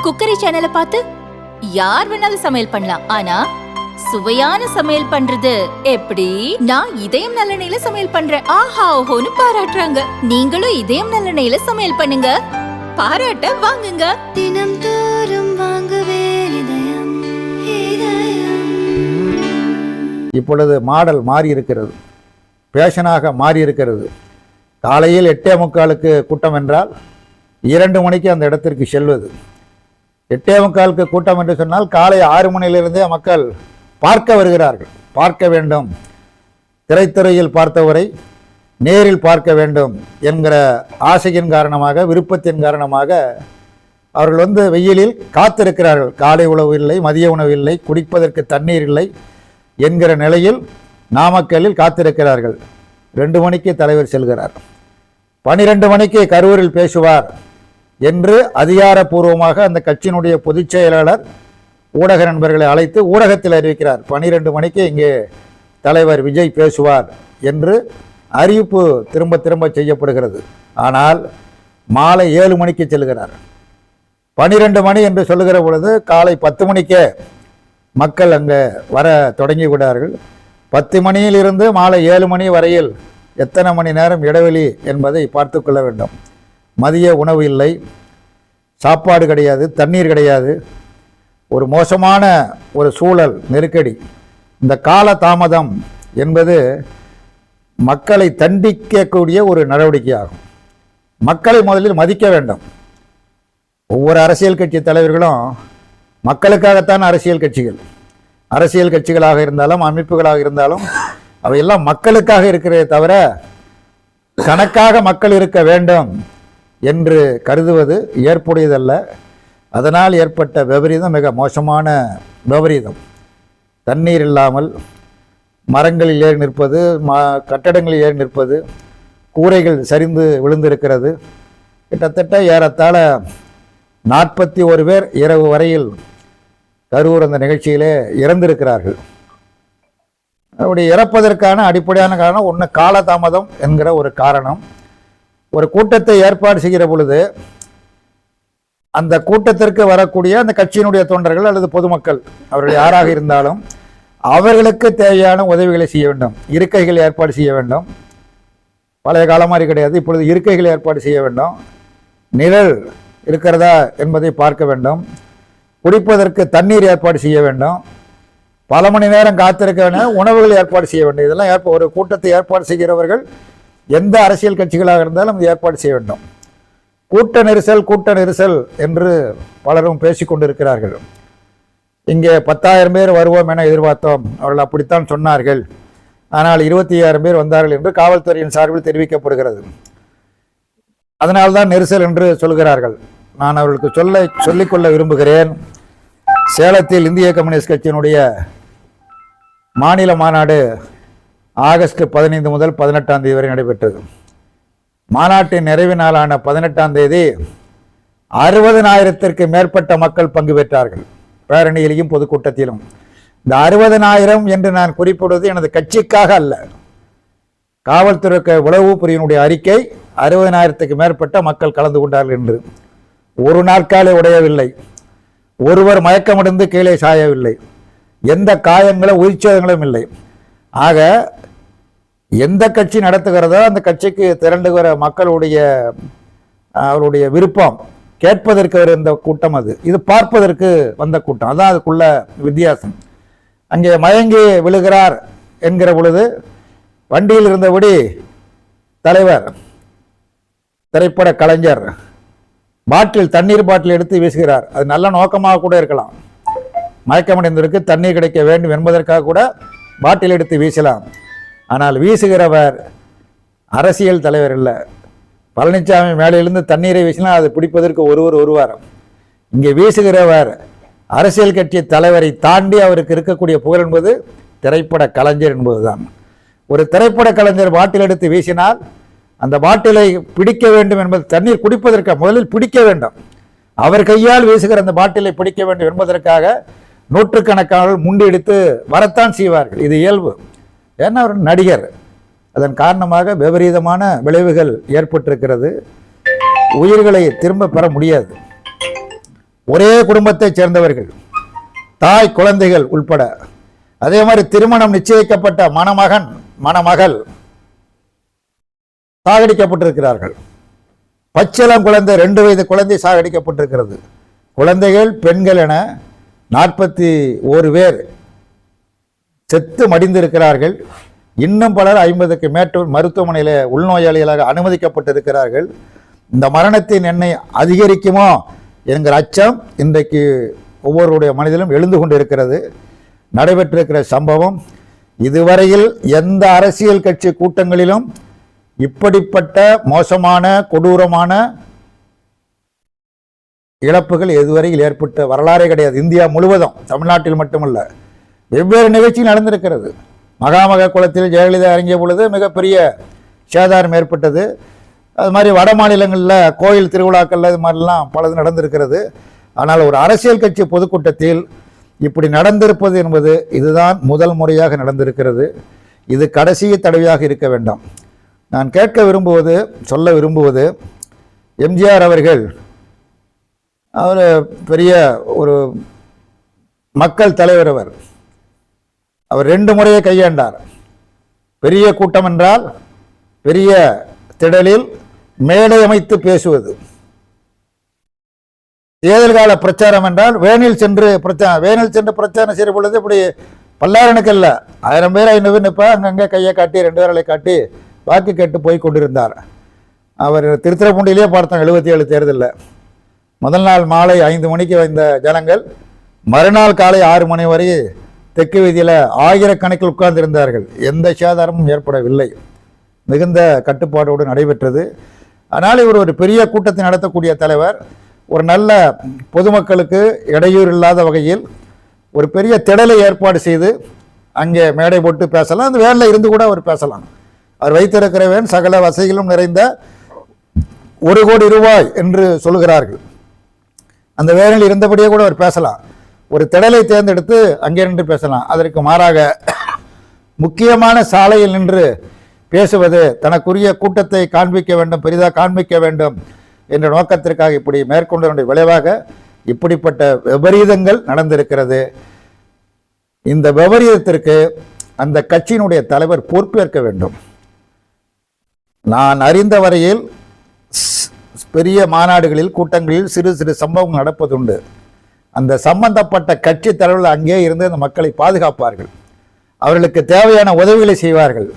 Cookery சேனலை பார்த்து யார் வேணாலும் சமையல் பண்ணலாம். ஆனா சுவையான சமையல் பண்றது எப்படி? நான் இதயம் நல்லெண்ணெயில சமையல் பண்றேன். ஆஹா ஓஹோன்னு பாராட்டுறாங்க. நீங்களும் இதயம் நல்லெண்ணெயில சமையல் பண்ணுங்க, பாராட்ட வாங்குங்க. தினம் தோறும் வாங்குவே இதயம் இதயம். இப்பொழுது மாடல் மாறி இருக்கிறது, பேஷனாக மாறி இருக்கிறது. காலையில் 8:45க்கு கூட்டம் என்றால் 2 மணிக்கு அந்த இடத்திற்கு செல்வது. 8:45க்கு கூட்டம் என்று சொன்னால் காலை 6 மணியிலிருந்தே மக்கள் பார்க்க வருகிறார்கள். பார்க்க வேண்டும், திரைத்துறையில் பார்த்தவரை நேரில் பார்க்க வேண்டும் என்கிற ஆசையின் காரணமாக, விருப்பத்தின் காரணமாக அவர்கள் வெயிலில் காத்திருக்கிறார்கள். காலை உணவு இல்லை, மதிய உணவு இல்லை, குடிப்பதற்கு தண்ணீர் இல்லை என்கிற நிலையில் நாமக்கல்லில் காத்திருக்கிறார்கள். 2 மணிக்கு தலைவர் செல்கிறார், 12 மணிக்கு கரூரில் பேசுவார் என்று அதிகாரப்பூர்வமாக அந்த கட்சியினுடைய பொதுச் செயலாளர் ஊடக நண்பர்களை அழைத்து ஊடகத்தில் அறிவிக்கிறார். 12 மணிக்கு இங்கே தலைவர் விஜய் பேசுவார் என்று அறிவிப்பு திரும்ப திரும்ப செய்யப்படுகிறது. ஆனால் மாலை 7 மணிக்கு செல்கிறார். 12 மணி என்று சொல்லுகிற பொழுது காலை 10 மணிக்கே மக்கள் அங்கே வர தொடங்கி விடார்கள். 10 மணியிலிருந்து மாலை 7 மணி வரையில் எத்தனை மணி நேரம் இடைவெளி என்பதை பார்த்து கொள்ள வேண்டும். மதிய உணவு இல்லை, சாப்பாடு கிடையாது, தண்ணீர் கிடையாது. ஒரு மோசமான ஒரு சூழல், நெருக்கடி. இந்த கால தாமதம் என்பது மக்களை தண்டிக்கக்கூடிய ஒரு நடவடிக்கையாகும். மக்களை முதலில் மதிக்க வேண்டும். ஒவ்வொரு அரசியல் கட்சி தலைவர்களும் மக்களுக்காகத்தான் அரசியல் கட்சிகளாக இருந்தாலும் அமைப்புகளாக இருந்தாலும் அவையெல்லாம் மக்களுக்காக இருக்கிறதே தவிர தனக்காக மக்கள் இருக்க வேண்டும் என்று கருதுவது ஏற்புடையதல்ல. அதனால் ஏற்பட்ட விபரீதம் மிக மோசமான விபரீதம். தண்ணீர் இல்லாமல் மரங்களில் ஏறி நிற்பது, கட்டடங்களில் ஏறி நிற்பது, கூரைகள் சரிந்து விழுந்திருக்கிறது. கிட்டத்தட்ட ஏறத்தாழ 41 பேர் இரவு வரையில் கரூர் அந்த நிகழ்ச்சியிலே இறந்திருக்கிறார்கள். அப்படி இறப்பதற்கான அடிப்படையான காரணம் ஒன்று காலதாமதம் என்கிற ஒரு காரணம். ஒரு கூட்டத்தை ஏற்பாடு செய்கிற பொழுது அந்த கூட்டத்திற்கு வரக்கூடிய அந்த கட்சியினுடைய தொண்டர்கள் அல்லது பொதுமக்கள், அவர்கள் யாராக இருந்தாலும் அவர்களுக்கு தேவையான உதவிகளை செய்ய வேண்டும். இருக்கைகள் ஏற்பாடு செய்ய வேண்டும். பழைய காலம் மாதிரி கிடையாது, இப்பொழுது இருக்கைகள் ஏற்பாடு செய்ய வேண்டும். நிழல் இருக்கிறதா என்பதை பார்க்க வேண்டும். குடிப்பதற்கு தண்ணீர் ஏற்பாடு செய்ய வேண்டும். பல மணி நேரம் காத்திருக்க வேண்டும். உணவுகள் ஏற்பாடு செய்ய வேண்டும். இதெல்லாம் ஒரு கூட்டத்தை ஏற்பாடு செய்கிறவர்கள் எந்த அரசியல் கட்சிகளாக இருந்தாலும் இது ஏற்பாடு செய்ய வேண்டும். கூட்ட நெரிசல் என்று பலரும் பேசிக்கொண்டிருக்கிறார்கள். இங்கே 10,000 பேர் வருவோம் என எதிர்பார்த்தோம், அவர்கள் அப்படித்தான் சொன்னார்கள், ஆனால் 25,000 பேர் வந்தார்கள் என்று காவல்துறையின் சார்பில் தெரிவிக்கப்படுகிறது. அதனால்தான் நெரிசல் என்று சொல்கிறார்கள். நான் அவர்களுக்கு சொல்லிக்கொள்ள விரும்புகிறேன். சேலத்தில் இந்திய கம்யூனிஸ்ட் கட்சியினுடைய மாநில மாநாடு ஆகஸ்ட் 15 முதல் 18ஆம் தேதி வரை நடைபெற்றது. மாநாட்டின் நிறைவு நாளான 18ஆம் தேதி 60,000த்திற்கு மேற்பட்ட மக்கள் பங்கு பெற்றார்கள், பேரணியிலும் பொதுக்கூட்டத்திலும். இந்த 60,000 என்று நான் குறிப்பிடுவது எனது கட்சிக்காக அல்ல. காவல்துறை உளவு பிரிவினுடைய அறிக்கை 60,000த்துக்கு மேற்பட்ட மக்கள் கலந்து கொண்டார்கள் என்று. ஒரு நாற்காலி உடையவில்லை, ஒருவர் மயக்கமடைந்து கீழே சாயவில்லை, எந்த காயங்களும் உயிர்ச்சேதங்களும் இல்லை. ஆக எந்த கட்சி நடத்துகிறதோ அந்த கட்சிக்கு திரண்டுகிற மக்களுடைய அவருடைய விருப்பம் கேட்பதற்கு இருந்த கூட்டம் அது. இது பார்ப்பதற்கு வந்த கூட்டம், அதான் அதுக்குள்ள வித்தியாசம். அங்கே மயங்கி விழுகிறார் என்கிற பொழுது வண்டியில் இருந்தபடி தலைவர், திரைப்பட கலைஞர் தண்ணீர் பாட்டில் எடுத்து வீசுகிறார். அது நல்ல நோக்கமாக கூட இருக்கலாம். மயக்கமடைந்ததற்கு தண்ணீர் கிடைக்க வேண்டும் என்பதற்காக கூட பாட்டில் எடுத்து வீசலாம். ஆனால் வீசுகிறவர் அரசியல் தலைவர் இல்லை. பழனிசாமி மேலையிலிருந்து தண்ணீரை வீசினால் அது பிடிப்பதற்கு ஒரு வாரம். இங்கே வீசுகிறவர் அரசியல் கட்சி தலைவரை தாண்டி அவருக்கு இருக்கக்கூடிய புகழ் என்பது திரைப்பட கலைஞர் என்பதுதான். ஒரு திரைப்பட கலைஞர் பாட்டில் எடுத்து வீசினால் அந்த பாட்டிலை பிடிக்க வேண்டும் என்பது, தண்ணீர் குடிப்பதற்காக முதலில் பிடிக்க வேண்டும். அவர் கையால் வீசுகிற அந்த பாட்டிலை பிடிக்க வேண்டும் என்பதற்காக நூற்றுக்கணக்கானவர்கள் முண்டி எடுத்து வரத்தான் செய்வார்கள். இது இயல்பு. ஏன்னா அவர் நடிகர். அதன் காரணமாக விபரீதமான விளைவுகள் ஏற்பட்டிருக்கிறது. உயிர்களை திரும்ப பெற முடியாது. ஒரே குடும்பத்தைச் சேர்ந்தவர்கள், தாய் குழந்தைகள் உட்பட. அதே மாதிரி திருமணம் நிச்சயிக்கப்பட்ட மணமகன் மணமகள் சாகடிக்கப்பட்டிருக்கிறார்கள். பச்சிளம் குழந்தை 2 வயது குழந்தை சாகடிக்கப்பட்டிருக்கிறது. குழந்தைகள் பெண்கள் என 41 பேர் செத்து மடிந்திருக்கிறார்கள். இன்னும் பலர் 50க்கு மேற்பட்டோர் மருத்துவமனையில் உள்நோயாளிகளாக அனுமதிக்கப்பட்டிருக்கிறார்கள். இந்த மரணத்தின் எண்ணெய் அதிகரிக்குமோ என்கிற அச்சம் இன்றைக்கு ஒவ்வொருடைய மனதிலும் எழுந்து கொண்டிருக்கிறது. நடைபெற்றிருக்கிற சம்பவம் இதுவரையில் எந்த அரசியல் கட்சி கூட்டங்களிலும் இப்படிப்பட்ட மோசமான கொடூரமான இழப்புகள் இதுவரையில் ஏற்பட்ட வரலாறே கிடையாது. இந்தியா முழுவதும், தமிழ்நாட்டில் மட்டுமல்ல, வெவ்வேறு நிகழ்ச்சிகள் நடந்திருக்கிறது. மகாமக குளத்தில் ஜெயலலிதா இறங்கிய பொழுது மிகப்பெரிய சேதாரம் ஏற்பட்டது. அது மாதிரி வட மாநிலங்களில் கோயில் திருவிழாக்கள் இது மாதிரிலாம் பலது நடந்திருக்கிறது. ஆனால் ஒரு அரசியல் கட்சி பொதுக்கூட்டத்தில் இப்படி நடந்திருப்பது என்பது இதுதான் முதல் முறையாக நடந்திருக்கிறது. இது கடைசி தடவையாக இருக்க வேண்டாம். நான் கேட்க விரும்புவது, சொல்ல விரும்புவது, எம்ஜிஆர் அவர்கள் அவர் பெரிய ஒரு மக்கள் தலைவர். அவர் 2 முறையை கையாண்டார். பெரிய கூட்டம் என்றால் பெரிய திடலில் மேடை அமைத்து பேசுவது. தேர்தல் கால பிரச்சாரம் என்றால் வேனில் சென்று பிரச்சாரம் செய்கிற பொழுது இப்படி பல்லாயிரக்கணக்கில் இல்லை, 1000 பேர் 500 பேர் நிற்பா, அங்கங்கே கையை காட்டி 2 விரலை காட்டி வாக்கு கேட்டு போய் கொண்டிருந்தார். அவர் திருத்துறைப்பூண்டியிலே பார்த்தோம் 77 தேர்தலில். முதல் நாள் மாலை 5 மணிக்கு வந்த ஜனங்கள் மறுநாள் காலை 6 மணி வரை தெற்கு வீதியில் ஆயிரக்கணக்கில் உட்கார்ந்திருந்தார்கள். எந்த சேதாரமும் ஏற்படவில்லை. மிகுந்த கட்டுப்பாடோடு நடைபெற்றது. ஆனால் இவர் ஒரு பெரிய கூட்டத்தை நடத்தக்கூடிய தலைவர். ஒரு நல்ல பொதுமக்களுக்கு இடையூறு இல்லாத வகையில் ஒரு பெரிய திடலை ஏற்பாடு செய்து அங்கே மேடை போட்டு பேசலாம். அந்த வேனில் இருந்து கூட அவர் பேசலாம். அவர் வைத்திருக்கிறவன் சகல வசதிகளும் நிறைந்த 1 கோடி ரூபாய் என்று சொல்லுகிறார்கள். அந்த வேனில் இருந்தபடியே கூட அவர் பேசலாம். ஒரு திடலை தேர்ந்தெடுத்து அங்கே நின்று பேசலாம். அதற்கு மாறாக முக்கியமான சாலையில் நின்று பேசுவது, தனக்குரிய கூட்டத்தை காண்பிக்க வேண்டும், பெரிதாக காண்பிக்க வேண்டும் என்ற நோக்கத்திற்காக இப்படி மேற்கொண்டதனுடைய விளைவாக இப்படிப்பட்ட விபரீதங்கள் நடந்திருக்கிறது. இந்த விபரீதத்திற்கு அந்த கட்சியினுடைய தலைவர் பொறுப்பேற்க வேண்டும். நான் அறிந்த வரையில் பெரிய மாநாடுகளில் கூட்டங்களில் சிறு சிறு சம்பவங்கள் நடப்பதுண்டு. அந்த சம்பந்தப்பட்ட கட்சி தலைவர்கள் அங்கே இருந்து அந்த மக்களை பாதுகாப்பார்கள், அவர்களுக்கு தேவையான உதவிகளை செய்வார்கள்.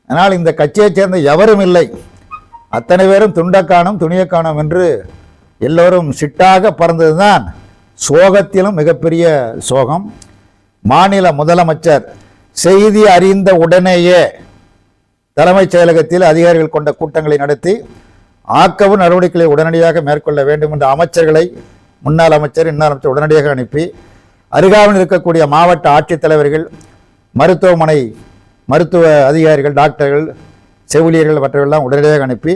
ஆனால் இந்த கட்சியைச் சேர்ந்த எவரும் இல்லை. அத்தனை பேரும் துண்டக்கானம் துணியக்கானம் என்று எல்லோரும் சிட்டாக பறந்ததுதான் சோகத்திலும் மிகப்பெரிய சோகம். மாநில முதலமைச்சர் செய்தி அறிந்த உடனேயே தலைமைச் செயலகத்தில் அதிகாரிகள் கொண்ட கூட்டங்களை நடத்தி ஆக்கவு நடவடிக்கைகளை உடனடியாக மேற்கொள்ள வேண்டும் என்ற அமைச்சர்களை முன்னாள் அமைச்சர் இன்னார் அமைச்சர் உடனடியாக அனுப்பி, அருகாமையில் இருக்கக்கூடிய மாவட்ட ஆட்சித்தலைவர்கள், மருத்துவமனை மருத்துவ அதிகாரிகள், டாக்டர்கள், செவிலியர்கள் மற்றவர்களெல்லாம் உடனடியாக அனுப்பி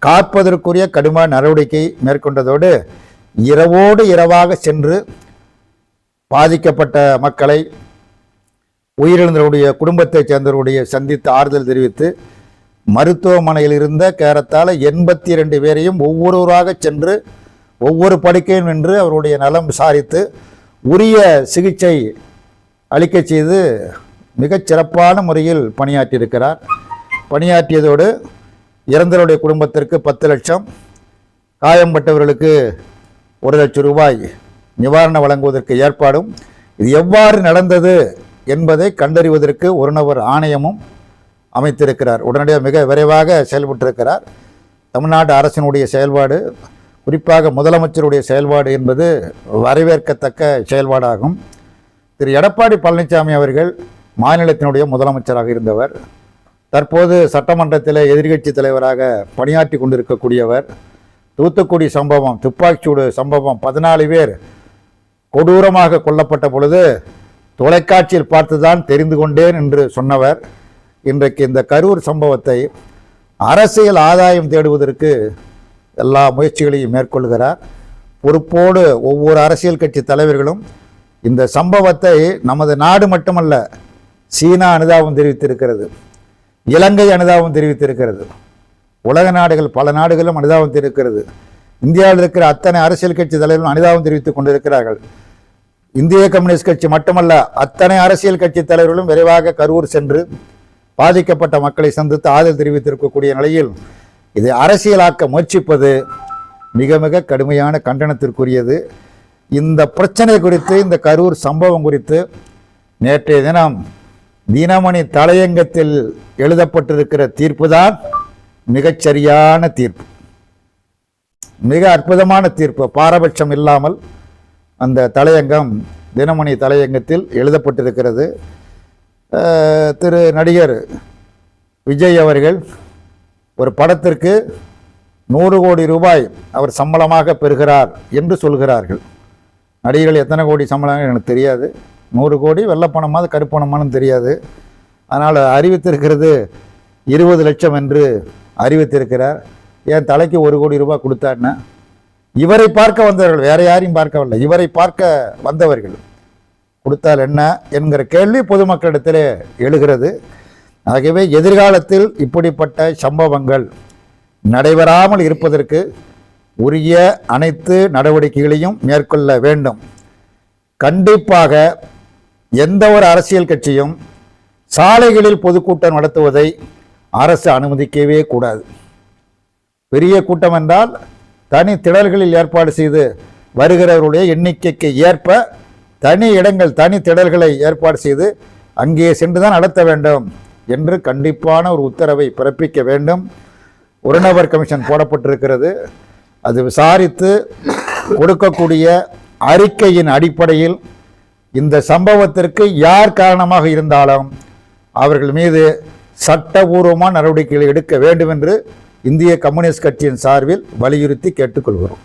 காப்பதற்குரிய கடுமையான நடவடிக்கை மேற்கொண்டதோடு இரவோடு இரவாக சென்று பாதிக்கப்பட்ட மக்களை, உயிரிழந்தவருடைய குடும்பத்தைச் சேர்ந்தவருடைய சந்தித்து ஆறுதல் தெரிவித்து மருத்துவமனையில் இருந்த கேரத்தால் 82 பேரையும் ஒவ்வொருவராக சென்று ஒவ்வொரு படுக்கையும் நின்று அவருடைய நலம் விசாரித்து உரிய சிகிச்சை அளிக்க செய்து மிகச் சிறப்பான முறையில் பணியாற்றியிருக்கிறார். பணியாற்றியதோடு இறந்தவருடைய குடும்பத்திற்கு 10 லட்சம், காயம்பட்டவர்களுக்கு 1 லட்சம் ரூபாய் நிவாரணம் வழங்குவதற்கு ஏற்பாடும், இது எவ்வாறு நடந்தது என்பதை கண்டறிவதற்கு ஒரு நபர் ஆணையமும் அமைத்திருக்கிறார். உடனடியாக மிக விரைவாக செயல்பட்டிருக்கிறார். தமிழ்நாடு அரசினுடைய செயல்பாடு, குறிப்பாக முதலமைச்சருடைய செயல்பாடு என்பது வரவேற்கத்தக்க செயல்பாடாகும். திரு எடப்பாடி பழனிசாமி அவர்கள் மாநிலத்தினுடைய முதலமைச்சராக இருந்தவர். தற்போது சட்டமன்றத்தில் எதிர்க்கட்சி தலைவராக பணியாற்றி கொண்டிருக்கக்கூடியவர். தூத்துக்குடி சம்பவம், துப்பாக்கிச்சூடு சம்பவம், 14 பேர் கொடூரமாக கொல்லப்பட்ட பொழுது தொலைக்காட்சியில் பார்த்துதான் தெரிந்து கொண்டேன் என்று சொன்னவர் இன்றைக்கு இந்த கரூர் சம்பவத்தை அரசியல் ஆதாயம் தேடுவதற்கு எல்லா முயற்சிகளையும் மேற்கொள்கிறார். பொறுப்போடு ஒவ்வொரு அரசியல் கட்சி தலைவர்களும் இந்த சம்பவத்தை நமது நாடு மட்டுமல்ல, சீனா அனுதாபம் தெரிவித்திருக்கிறது, இலங்கை அனுதாபம் தெரிவித்திருக்கிறது, உலக நாடுகள் பல நாடுகளும் அனுதாபம் தெரிவிக்கிறது. இந்தியாவில் இருக்கிற அத்தனை அரசியல் கட்சி தலைவர்களும் அனுதாபம் தெரிவித்துக் கொண்டிருக்கிறார்கள். இந்திய கம்யூனிஸ்ட் கட்சி மட்டுமல்ல, அத்தனை அரசியல் கட்சி தலைவர்களும் விரைவாக கரூர் சென்று பாதிக்கப்பட்ட மக்களை சந்தித்து ஆதரவு தெரிவித்திருக்கக்கூடிய நிலையில் இதை அரசியலாக்க முயற்சிப்பது மிக மிக கடுமையான கண்டனத்திற்குரியது. இந்த பிரச்சனை குறித்து, இந்த கரூர் சம்பவம் குறித்து நேற்றைய தினம் தினமணி தலையங்கத்தில் எழுதப்பட்டிருக்கிற தீர்ப்பு தான் மிகச்சரியான தீர்ப்பு, மிக அற்புதமான தீர்ப்பு. பாரபட்சம் இல்லாமல் அந்த தலையங்கம் தினமணி தலையங்கத்தில் எழுதப்பட்டிருக்கிறது. திரு நடிகர் விஜய் அவர்கள் ஒரு படத்திற்கு 100 கோடி ரூபாய் அவர் சம்பளமாக பெறுகிறார் என்று சொல்கிறார்கள். நடிகர்கள் எத்தனை கோடி சம்பளம் எனக்கு தெரியாது, 100 கோடி வெள்ளப்பணமாவது கருப்பணமானு தெரியாது. அதனால் அறிவித்திருக்கிறது 20 லட்சம் என்று அறிவித்திருக்கிறார். என் தலைக்கு 1 கோடி ரூபாய் கொடுத்தாருன்னா, இவரை பார்க்க வந்தவர்கள், வேற யாரையும் பார்க்கவில்லை, இவரை பார்க்க வந்தவர்கள் கொடுத்தால் என்ன என்கிற கேள்வி பொதுமக்களிடத்திலே எழுகிறது. ஆகவே எதிர்காலத்தில் இப்படிப்பட்ட சம்பவங்கள் நடைபெறாமல் இருப்பதற்கு உரிய அனைத்து நடவடிக்கைகளையும் மேற்கொள்ள வேண்டும். கண்டிப்பாக எந்த ஒரு அரசியல் கட்சியும் சாலைகளில் பொதுக்கூட்டம் நடத்துவதை அரசு அனுமதிக்கவே கூடாது. பெரிய கூட்டம் என்றால் தனி திடல்களில் ஏற்பாடு செய்து வருகிறவருடைய எண்ணிக்கைக்கு ஏற்ப தனி இடங்கள், தனி திடல்களை ஏற்பாடு செய்து அங்கே சென்று தான் நடத்த வேண்டும் என்று கண்டிப்பான ஒரு உத்தரவை பிறப்பிக்க வேண்டும். ஒரு நபர் கமிஷன் போடப்பட்டிருக்கிறது. அது விசாரித்து கொடுக்கக்கூடிய அறிக்கையின் அடிப்படையில் இந்த சம்பவத்திற்கு யார் காரணமாக இருந்தாலும் அவர்கள் மீது சட்டபூர்வமான நடவடிக்கைகளை எடுக்க வேண்டும் என்று இந்திய கம்யூனிஸ்ட் கட்சியின் சார்பில் வலியுறுத்தி கேட்டுக்கொள்கிறோம்.